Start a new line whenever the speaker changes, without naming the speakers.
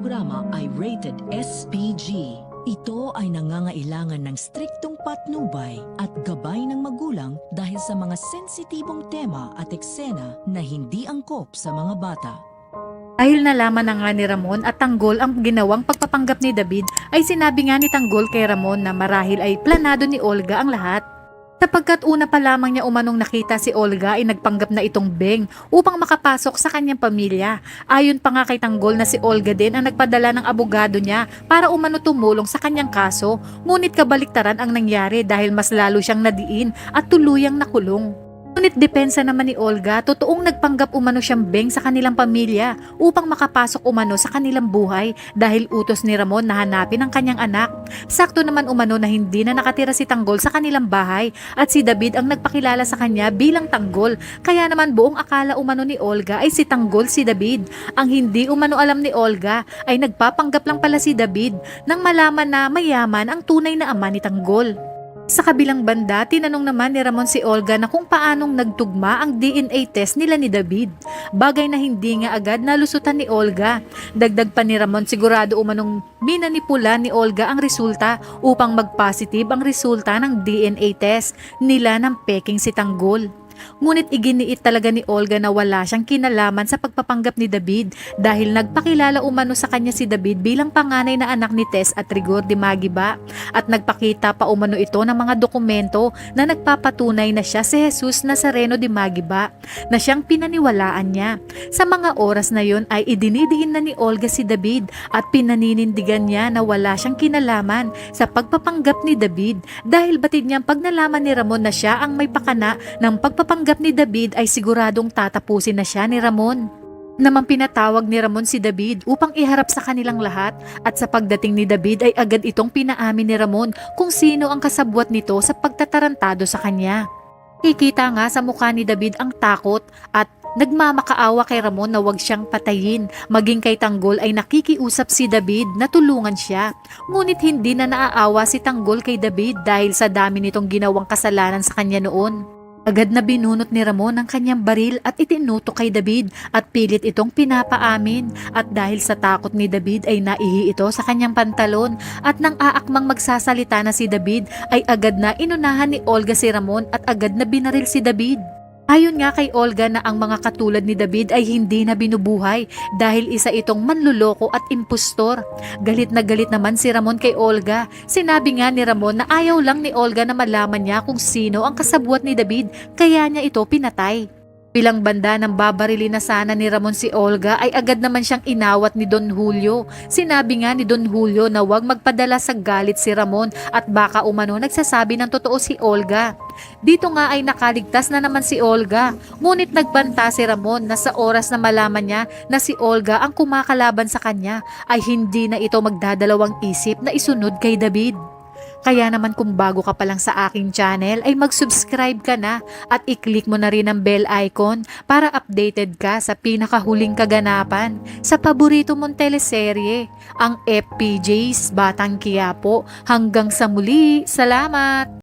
programa ay rated SPG. Ito ay nangangailangan ng striktong patnubay at gabay ng magulang dahil sa mga sensitibong tema at eksena na hindi angkop sa mga bata.
Dahil nalaman na nga ni Ramon at Tanggol ang ginawang pagpapanggap ni David, ay sinabi nga ni Tanggol kay Ramon na marahil ay planado ni Olga ang lahat. Sapagkat una pa lamang niya umanong nakita si Olga ay nagpanggap na itong Beng upang makapasok sa kanyang pamilya. Ayon pa nga kay Tanggol na si Olga din ang nagpadala ng abogado niya para umano tumulong sa kanyang kaso, ngunit kabaliktaran ang nangyari dahil mas lalo siyang nadiin at tuluyang nakulong. Ngunit depensa naman ni Olga, totoong nagpanggap umano siyang Beng sa kanilang pamilya upang makapasok umano sa kanilang buhay dahil utos ni Ramon na hanapin ang kanyang anak. Sakto naman umano na hindi na nakatira si Tanggol sa kanilang bahay at si David ang nagpakilala sa kanya bilang Tanggol. Kaya naman buong akala umano ni Olga ay si Tanggol si David. Ang hindi umano alam ni Olga ay nagpapanggap lang pala si David nang malaman na mayaman ang tunay na ama ni Tanggol. Sa kabilang banda, tinanong naman ni Ramon si Olga na kung paanong nagtugma ang DNA test nila ni David. Bagay na hindi nga agad nalusutan ni Olga. Dagdag pa ni Ramon, sigurado umanong minanipula ni Olga ang resulta upang mag-positive ang resulta ng DNA test nila ng peking si Tanggol. Ngunit iginiit talaga ni Olga na wala siyang kinalaman sa pagpapanggap ni David dahil nagpakilala umano sa kanya si David bilang panganay na anak ni Tess at Rigor de Magiba at nagpakita pa umano ito ng mga dokumento na nagpapatunay na siya si Jesus Nazareno de Magiba na siyang pinaniwalaan niya. Sa mga oras na yon ay idinidiin na ni Olga si David at pinaninindigan niya na wala siyang kinalaman sa pagpapanggap ni David dahil batid niyang pag nalaman ni Ramon na siya ang may pakana ng pagpapanggap ni David ay siguradong tatapusin na siya ni Ramon. Namang pinatawag ni Ramon si David upang iharap sa kanilang lahat at sa pagdating ni David ay agad itong pinaamin ni Ramon kung sino ang kasabwat nito sa pagtatarantado sa kanya. Kikita nga sa mukha ni David ang takot at nagmamakaawa kay Ramon na wag siyang patayin. Maging kay Tanggol ay nakikiusap si David na tulungan siya. Ngunit hindi na naaawa si Tanggol kay David dahil sa dami nitong ginawang kasalanan sa kanya noon. Agad na binunot ni Ramon ang kanyang baril at itinutok kay David at pilit itong pinapaamin at dahil sa takot ni David ay naihi ito sa kanyang pantalon at nang aakmang magsasalita na si David ay agad na inunahan ni Olga si Ramon at agad na binaril si David. Ayon nga kay Olga na ang mga katulad ni David ay hindi na binubuhay dahil isa itong manluloko at impostor. Galit na galit naman si Ramon kay Olga. Sinabi nga ni Ramon na ayaw lang ni Olga na malaman niya kung sino ang kasabwat ni David kaya niya ito pinatay. Bilang banda ng babarilin na sana ni Ramon si Olga ay agad naman siyang inawat ni Don Julio. Sinabi nga ni Don Julio na huwag magpadala sa galit si Ramon at baka umano nagsasabi ng totoo si Olga. Dito nga ay nakaligtas na naman si Olga. Ngunit nagbanta si Ramon na sa oras na malaman niya na si Olga ang kumakalaban sa kanya ay hindi na ito magdadalawang isip na isunod kay David. Kaya naman kung bago ka pa lang sa aking channel ay mag-subscribe ka na at i-click mo na rin ang bell icon para updated ka sa pinakahuling kaganapan sa paborito mong teleserye, ang FPJ's Batang Quiapo. Hanggang sa muli, salamat!